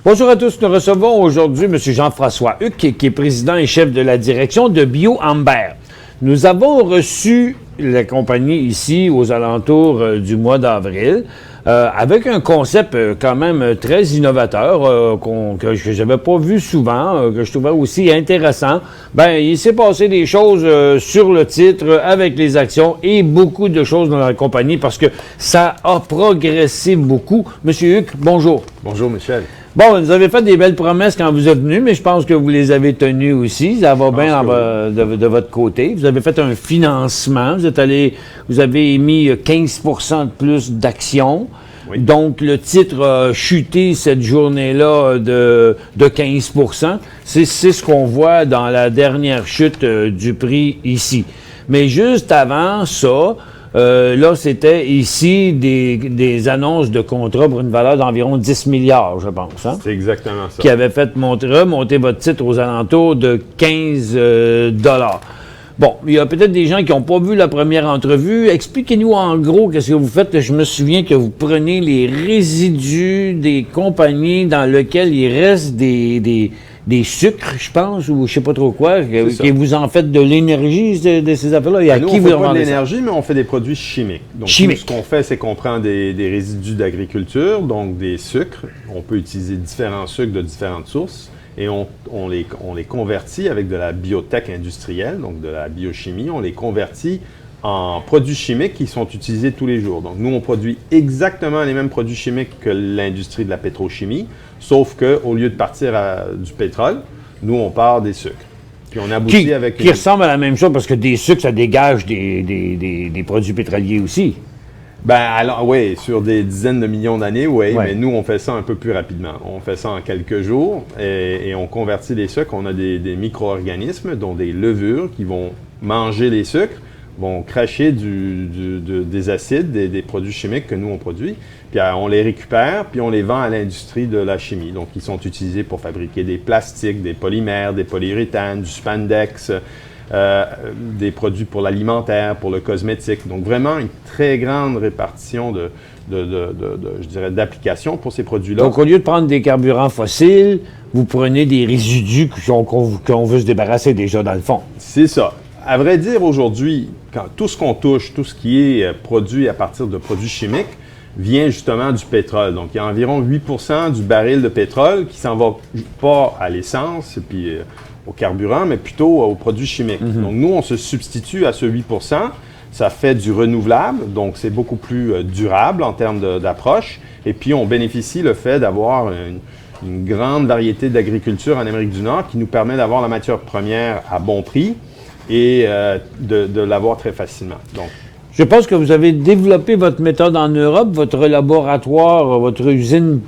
Bonjour à tous. Nous recevons aujourd'hui M. Jean-François Huc, qui est président et chef de la direction de BioAmber. Nous avons reçu la compagnie ici aux alentours du mois d'avril avec un concept quand même très innovateur que je n'avais pas vu souvent, que je trouvais aussi intéressant. Ben, il s'est passé des choses sur le titre avec les actions et beaucoup de choses dans la compagnie parce que ça a progressé beaucoup. Monsieur Huc, bonjour. Bonjour, Michel. Bon, vous avez fait des belles promesses quand vous êtes venu, mais je pense que vous les avez tenues aussi. Ça va bien de votre côté. Vous avez fait un financement. Vous avez émis 15 % de plus d'actions. Oui. Donc, le titre a chuté cette journée-là de 15 %. C'est ce qu'on voit dans la dernière chute du prix ici. Mais juste avant ça, là, c'était ici des annonces de contrats pour une valeur d'environ 10 milliards, je pense. Hein? C'est exactement ça. Qui avait fait remonter votre titre aux alentours de 15 $. Bon, il y a peut-être des gens qui n'ont pas vu la première entrevue. Expliquez-nous en gros qu'est-ce que vous faites. Je me souviens que vous prenez les résidus des compagnies dans lesquelles il reste des sucres, je pense, ou je sais pas trop quoi, que vous en faites de l'énergie de ces affaires-là. Et à nous, qui on vous fait pas de l'énergie, mais on fait des produits chimiques. Donc, tout ce qu'on fait, c'est qu'on prend des résidus d'agriculture, donc des sucres. On peut utiliser différents sucres de différentes sources et on les convertit avec de la biotech industrielle, donc de la biochimie. On les convertit en produits chimiques qui sont utilisés tous les jours. Donc, nous, on produit exactement les mêmes produits chimiques que l'industrie de la pétrochimie, sauf qu'au lieu de partir du pétrole, nous, on part des sucres. Puis on aboutit avec... Qui ressemble à la même chose, parce que des sucres, ça dégage des produits pétroliers aussi. Ben alors, oui, sur des dizaines de millions d'années, oui, mais nous, on fait ça un peu plus rapidement. On fait ça en quelques jours et on convertit les sucres. On a des micro-organismes, dont des levures, qui vont manger les sucres, vont cracher des acides, des produits chimiques que nous, on produit. Puis on les récupère, puis on les vend à l'industrie de la chimie. Donc, ils sont utilisés pour fabriquer des plastiques, des polymères, des polyuréthanes, du spandex, des produits pour l'alimentaire, pour le cosmétique. Donc, vraiment une très grande répartition je dirais, d'applications pour ces produits-là. Donc, au lieu de prendre des carburants fossiles, vous prenez des résidus qu'on veut se débarrasser déjà dans le fond. C'est ça. À vrai dire, aujourd'hui, tout ce qu'on touche, tout ce qui est produit à partir de produits chimiques, vient justement du pétrole. Donc, il y a environ 8 % du baril de pétrole qui s'en va pas à l'essence et puis au carburant, mais plutôt aux produits chimiques. Mm-hmm. Donc, nous, on se substitue à ce 8 %. Ça fait du renouvelable, donc c'est beaucoup plus durable en termes d'approche. Et puis, on bénéficie le fait d'avoir une grande variété d'agriculture en Amérique du Nord qui nous permet d'avoir la matière première à bon prix et de l'avoir très facilement. Donc, je pense que vous avez développé votre méthode en Europe. Votre laboratoire, votre usine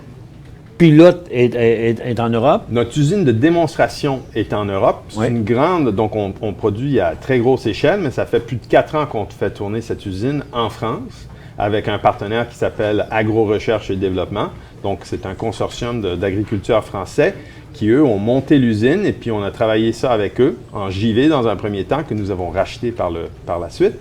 pilote est en Europe. Notre usine de démonstration est en Europe. C'est une grande, donc on produit à très grosse échelle, mais ça fait plus de 4 ans qu'on fait tourner cette usine en France avec un partenaire qui s'appelle Agro-Recherche et Développement. Donc, c'est un consortium d'agriculteurs français qui, eux, ont monté l'usine et puis on a travaillé ça avec eux en JV dans un premier temps que nous avons racheté par la suite.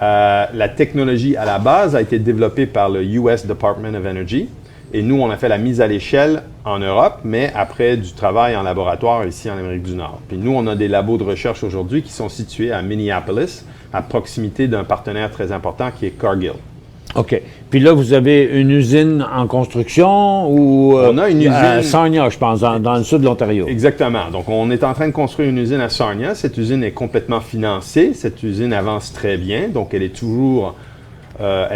La technologie à la base a été développée par le US Department of Energy et nous, on a fait la mise à l'échelle en Europe, mais après du travail en laboratoire ici en Amérique du Nord. Puis nous, on a des labos de recherche aujourd'hui qui sont situés à Minneapolis, à proximité d'un partenaire très important qui est Cargill. OK. Puis là, vous avez une usine en construction ou on a une usine à Sarnia, je pense, dans le sud de l'Ontario. Exactement. Donc, on est en train de construire une usine à Sarnia. Cette usine est complètement financée. Cette usine avance très bien. Donc, elle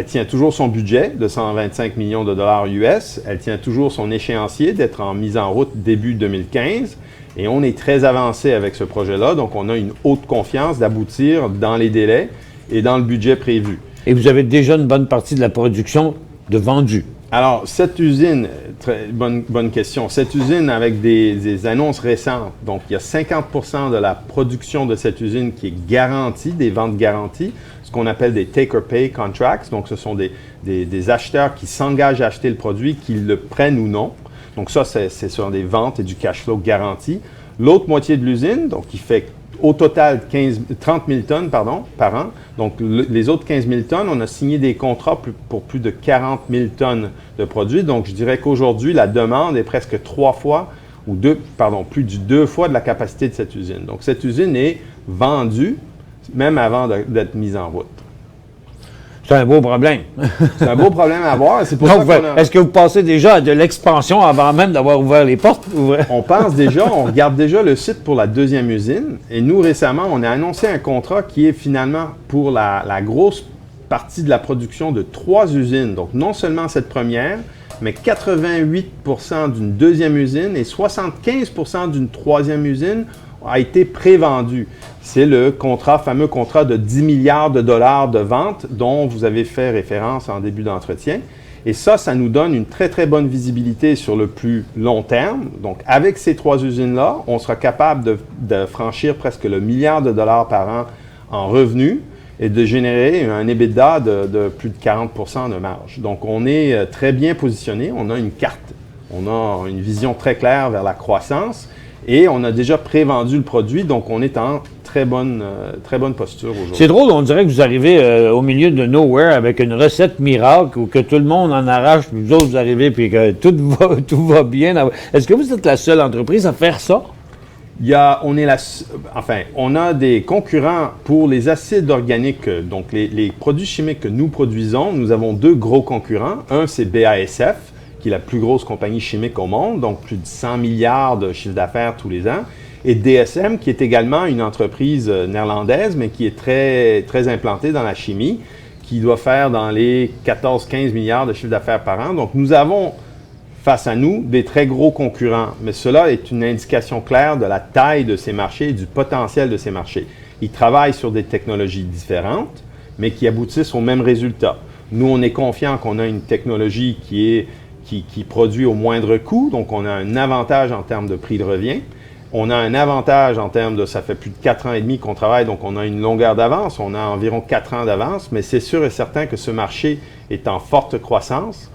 tient toujours son budget de 125 millions de dollars US. Elle tient toujours son échéancier d'être en mise en route début 2015. Et on est très avancé avec ce projet-là. Donc, on a une haute confiance d'aboutir dans les délais et dans le budget prévu. Et vous avez déjà une bonne partie de la production de vendue. Alors, cette usine, très bonne question. Cette usine, avec des annonces récentes, donc il y a 50 % de la production de cette usine qui est garantie, des ventes garanties, ce qu'on appelle des take-or-pay contracts. Donc, ce sont des acheteurs qui s'engagent à acheter le produit, qu'ils le prennent ou non. Donc, ça, c'est sur des ventes et du cash flow garanti. L'autre moitié de l'usine, donc qui fait au total 30 000 tonnes par an. Donc, les autres 15 000 tonnes, on a signé des contrats pour plus de 40 000 tonnes de produits. Donc, je dirais qu'aujourd'hui, la demande est presque 3 fois plus de 2 fois de la capacité de cette usine. Donc, cette usine est vendue même avant d'être mise en route. C'est un beau problème. C'est un beau problème à avoir. C'est pour Donc, ça qu'on est-ce que vous passez déjà à de l'expansion avant même d'avoir ouvert les portes? On pense déjà, on regarde déjà le site pour la deuxième usine. Et nous, récemment, on a annoncé un contrat qui est finalement pour la grosse partie de la production de 3 usines. Donc, non seulement cette première, mais 88 d'une deuxième usine et 75 d'une troisième usine a été prévendu. C'est le fameux contrat de 10 milliards de dollars de vente dont vous avez fait référence en début d'entretien. Et ça nous donne une très, très bonne visibilité sur le plus long terme. Donc, avec ces 3 usines-là, on sera capable de franchir presque le milliard de dollars par an en revenus et de générer un EBITDA de plus de 40 de marge. Donc, on est très bien positionné. On a une carte, on a une vision très claire vers la croissance. Et on a déjà prévendu le produit, donc on est en très bonne posture aujourd'hui. C'est drôle, on dirait que vous arrivez au milieu de nowhere avec une recette miracle où que tout le monde en arrache, puis vous autres vous arrivez, puis que tout va bien. Est-ce que vous êtes la seule entreprise à faire ça? On a des concurrents pour les acides organiques, donc les produits chimiques que nous produisons. Nous avons 2 gros concurrents. Un, c'est BASF, qui est la plus grosse compagnie chimique au monde, donc plus de 100 milliards de chiffre d'affaires tous les ans, et DSM, qui est également une entreprise néerlandaise, mais qui est très, très implantée dans la chimie, qui doit faire dans les 14-15 milliards de chiffre d'affaires par an. Donc, nous avons face à nous des très gros concurrents, mais cela est une indication claire de la taille de ces marchés et du potentiel de ces marchés. Ils travaillent sur des technologies différentes, mais qui aboutissent au même résultat. Nous, on est confiants qu'on a une technologie qui produit au moindre coût, donc on a un avantage en termes de prix de revient. On a un avantage en termes de, ça fait plus de 4 ans et demi qu'on travaille, donc on a une longueur d'avance, on a environ 4 ans d'avance, mais c'est sûr et certain que ce marché est en forte croissance.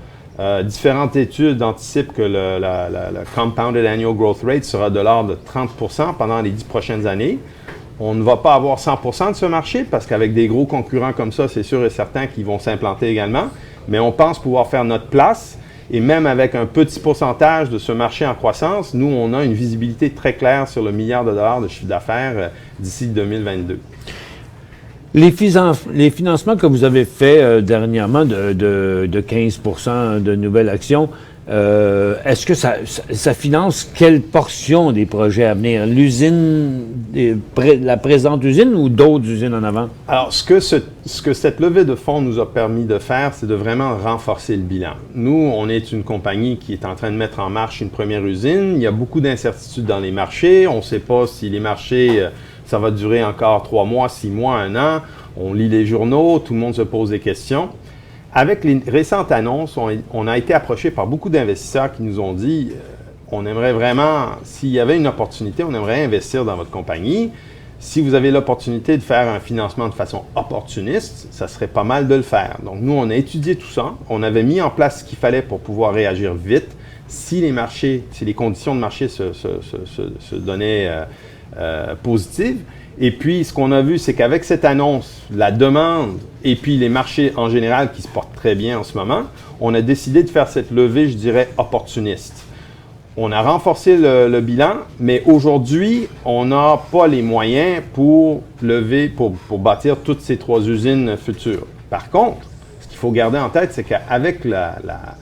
Différentes études anticipent que le Compounded Annual Growth Rate sera de l'ordre de 30 pendant les 10 prochaines années. On ne va pas avoir 100% de ce marché parce qu'avec des gros concurrents comme ça, c'est sûr et certain qu'ils vont s'implanter également, mais on pense pouvoir faire notre place. Et même avec un petit pourcentage de ce marché en croissance, nous, on a une visibilité très claire sur le milliard de dollars de chiffre d'affaires d'ici 2022. Les financements que vous avez faits dernièrement de 15 de nouvelles actions, est-ce que ça finance quelle portion des projets à venir? L'usine, la présente usine ou d'autres usines en avant? Alors, ce que cette levée de fonds nous a permis de faire, c'est de vraiment renforcer le bilan. Nous, on est une compagnie qui est en train de mettre en marche une première usine. Il y a beaucoup d'incertitudes dans les marchés. On ne sait pas si les marchés, ça va durer encore 3 mois, 6 mois, 1 an. On lit les journaux, tout le monde se pose des questions. Avec les récentes annonces, on a été approché par beaucoup d'investisseurs qui nous ont dit on aimerait vraiment, s'il y avait une opportunité, on aimerait investir dans votre compagnie. Si vous avez l'opportunité de faire un financement de façon opportuniste, ça serait pas mal de le faire. Donc, nous, on a étudié tout ça. On avait mis en place ce qu'il fallait pour pouvoir réagir vite. Si les conditions de marché se donnaient positives. Et puis, ce qu'on a vu, c'est qu'avec cette annonce, la demande et puis les marchés en général qui se portent très bien en ce moment, on a décidé de faire cette levée, je dirais, opportuniste. On a renforcé le bilan, mais aujourd'hui, on n'a pas les moyens pour lever, pour bâtir toutes ces 3 usines futures. Par contre, ce qu'il faut garder en tête, c'est qu'avec la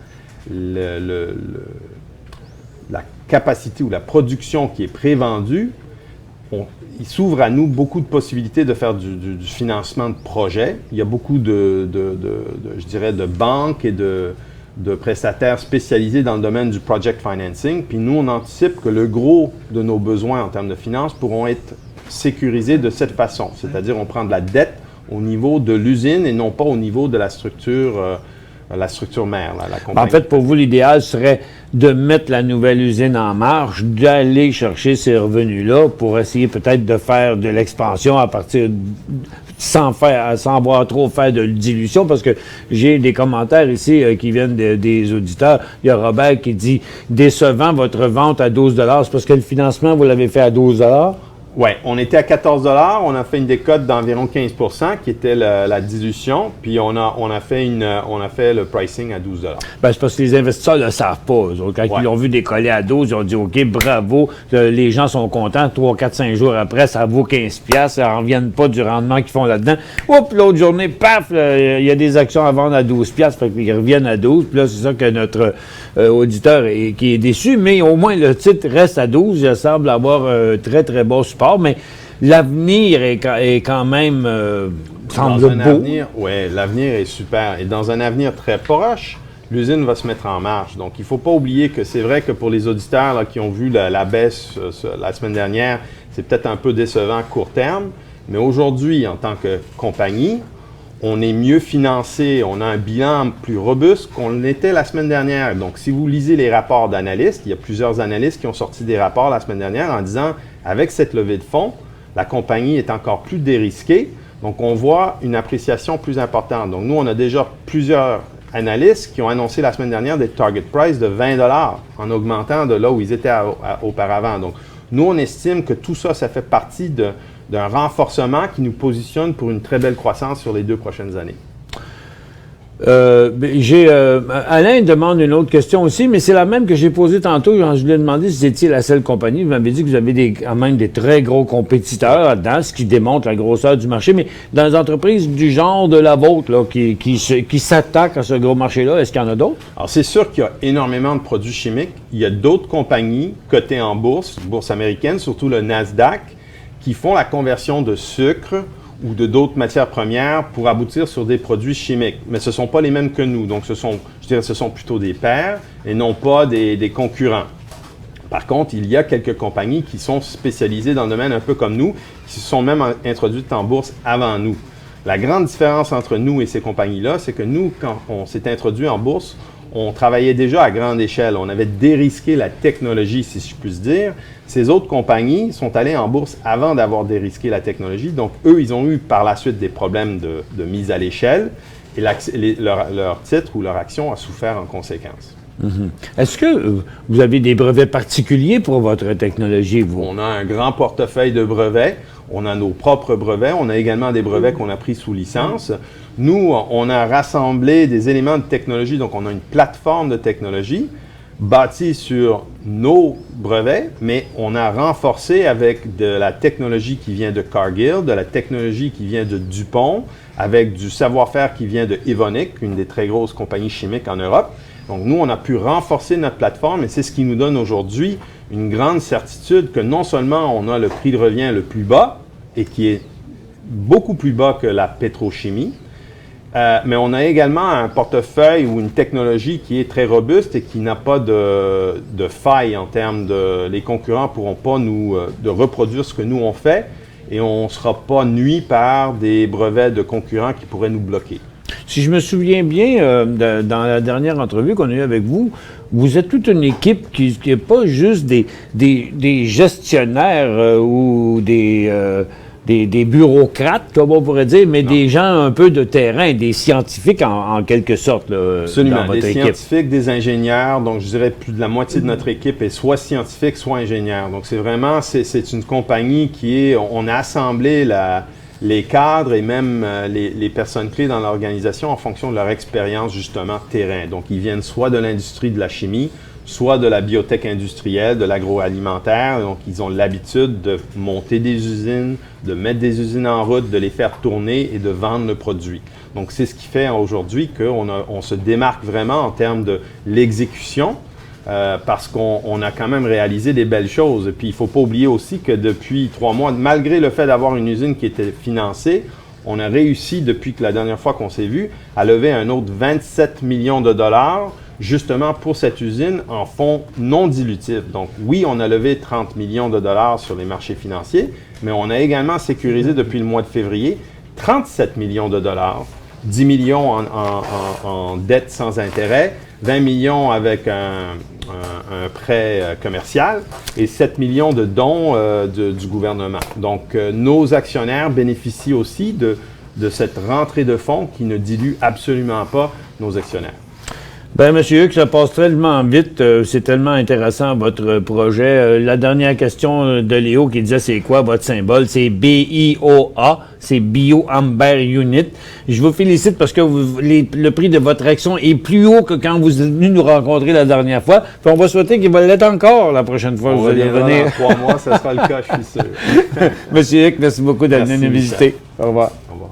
capacité ou la production qui est prévendue, il s'ouvre à nous beaucoup de possibilités de faire du financement de projets. Il y a beaucoup je dirais, de banques et de prestataires spécialisés dans le domaine du project financing. Puis nous, on anticipe que le gros de nos besoins en termes de finances pourront être sécurisés de cette façon. C'est-à-dire, on prend de la dette au niveau de l'usine et non pas au niveau de la structure mère, la compagnie. En fait, pour vous, l'idéal serait de mettre la nouvelle usine en marche, d'aller chercher ces revenus-là pour essayer peut-être de faire de l'expansion à partir sans avoir trop faire de dilution, parce que j'ai des commentaires ici qui viennent des auditeurs. Il y a Robert qui dit « Décevant votre vente à 12 $, c'est parce que le financement, vous l'avez fait à 12 $? Oui, on était à 14 $. On a fait une décote d'environ 15 % qui était la dilution. Puis on a fait le pricing à 12 $. Ben, c'est parce que les investisseurs ne le savent pas. Eux autres. Quand ils l'ont vu décoller à 12, ils ont dit OK, bravo, les gens sont contents. 3, 4, 5 jours après, ça vaut 15 $. Ça n'en reviennent pas du rendement qu'ils font là-dedans. Oups, l'autre journée, paf, il y a des actions à vendre à 12 $. Fait qu'ils reviennent à 12. Puis là, c'est ça que notre auditeur qui est déçu. Mais au moins, le titre reste à 12. Il semble avoir un très, très bon support. Mais l'avenir est quand même semble beau. Oui, l'avenir est super. Et dans un avenir très proche, l'usine va se mettre en marche. Donc, il ne faut pas oublier que c'est vrai que pour les auditeurs là, qui ont vu la baisse la semaine dernière, c'est peut-être un peu décevant à court terme. Mais aujourd'hui, en tant que compagnie, on est mieux financé, on a un bilan plus robuste qu'on l'était la semaine dernière. Donc, si vous lisez les rapports d'analystes, il y a plusieurs analystes qui ont sorti des rapports la semaine dernière en disant, avec cette levée de fonds, la compagnie est encore plus dérisquée. Donc, on voit une appréciation plus importante. Donc, nous, on a déjà plusieurs analystes qui ont annoncé la semaine dernière des target price de 20 $ en augmentant de là où ils étaient auparavant. Donc, nous, on estime que tout ça, ça fait partie d'un renforcement qui nous positionne pour une très belle croissance sur les 2 prochaines années. Alain demande une autre question aussi, mais c'est la même que j'ai posée tantôt. Je lui ai demandé si vous étiez la seule compagnie. Vous m'avez dit que vous avez quand même des très gros compétiteurs là-dedans, ce qui démontre la grosseur du marché. Mais dans les entreprises du genre de la vôtre, là, qui s'attaquent à ce gros marché-là, est-ce qu'il y en a d'autres? Alors, c'est sûr qu'il y a énormément de produits chimiques. Il y a d'autres compagnies cotées en bourse américaine, surtout le Nasdaq, qui font la conversion de sucre ou de d'autres matières premières pour aboutir sur des produits chimiques. Mais ce ne sont pas les mêmes que nous. Donc, ce sont plutôt des pairs et non pas des concurrents. Par contre, il y a quelques compagnies qui sont spécialisées dans le domaine un peu comme nous, qui se sont même introduites en bourse avant nous. La grande différence entre nous et ces compagnies-là, c'est que nous, quand on s'est introduit en bourse, on travaillait déjà à grande échelle. On avait dérisqué la technologie, si je puis dire. Ces autres compagnies sont allées en bourse avant d'avoir dérisqué la technologie. Donc, eux, ils ont eu par la suite des problèmes de mise à l'échelle et leur titre ou leur action a souffert en conséquence. Mm-hmm. Est-ce que vous avez des brevets particuliers pour votre technologie, vous? On a un grand portefeuille de brevets. On a nos propres brevets. On a également des brevets qu'on a pris sous licence. Nous, on a rassemblé des éléments de technologie. Donc, on a une plateforme de technologie bâtie sur nos brevets, mais on a renforcé avec de la technologie qui vient de Cargill, de la technologie qui vient de DuPont, avec du savoir-faire qui vient de Evonik, une des très grosses compagnies chimiques en Europe. Donc, nous, on a pu renforcer notre plateforme et c'est ce qui nous donne aujourd'hui une grande certitude que non seulement on a le prix de revient le plus bas et qui est beaucoup plus bas que la pétrochimie, mais on a également un portefeuille ou une technologie qui est très robuste et qui n'a pas de faille en termes de... Les concurrents ne pourront pas de reproduire ce que nous on fait et on ne sera pas nui par des brevets de concurrents qui pourraient nous bloquer. Si je me souviens bien, dans la dernière entrevue qu'on a eue avec vous, vous êtes toute une équipe qui n'est pas juste des gestionnaires ou des bureaucrates, comme on pourrait dire, mais des gens un peu de terrain, des scientifiques en quelque sorte. Là, absolument, dans votre des équipe. Scientifiques, des ingénieurs. Donc, je dirais plus de la moitié de notre équipe est soit scientifique, soit ingénieur. Donc, c'est une compagnie on a assemblé les cadres et même les personnes clés dans l'organisation en fonction de leur expérience, justement, terrain. Donc, ils viennent soit de l'industrie de la chimie, soit de la biotech industrielle, de l'agroalimentaire. Donc, ils ont l'habitude de monter des usines, de mettre des usines en route, de les faire tourner et de vendre le produit. Donc, c'est ce qui fait aujourd'hui qu'on se démarque vraiment en termes de l'exécution, parce qu'on a quand même réalisé des belles choses. Et puis, il ne faut pas oublier aussi que depuis 3 mois, malgré le fait d'avoir une usine qui était financée, on a réussi, depuis que la dernière fois qu'on s'est vu, à lever un autre 27 millions de dollars, justement pour cette usine en fonds non dilutifs. Donc oui, on a levé 30 millions de dollars sur les marchés financiers, mais on a également sécurisé depuis le mois de février 37 millions de dollars, 10 millions en dette sans intérêt, 20 millions avec un prêt commercial et 7 millions de dons du gouvernement. Donc, nos actionnaires bénéficient aussi de cette rentrée de fonds qui ne dilue absolument pas nos actionnaires. Ben, monsieur Hugues, ça passe tellement vite. C'est tellement intéressant, votre projet. La dernière question de Léo qui disait c'est quoi votre symbole? C'est BIOA. C'est Bio Amber Unit. Je vous félicite parce que le prix de votre action est plus haut que quand vous êtes venu nous rencontrer la dernière fois. Puis on va souhaiter qu'il va l'être encore la prochaine fois que vous allez venir. Dans 3 mois, ça sera le cas, je suis sûr. Monsieur Hugues, merci beaucoup d'être venu nous visiter. Au revoir. Au revoir.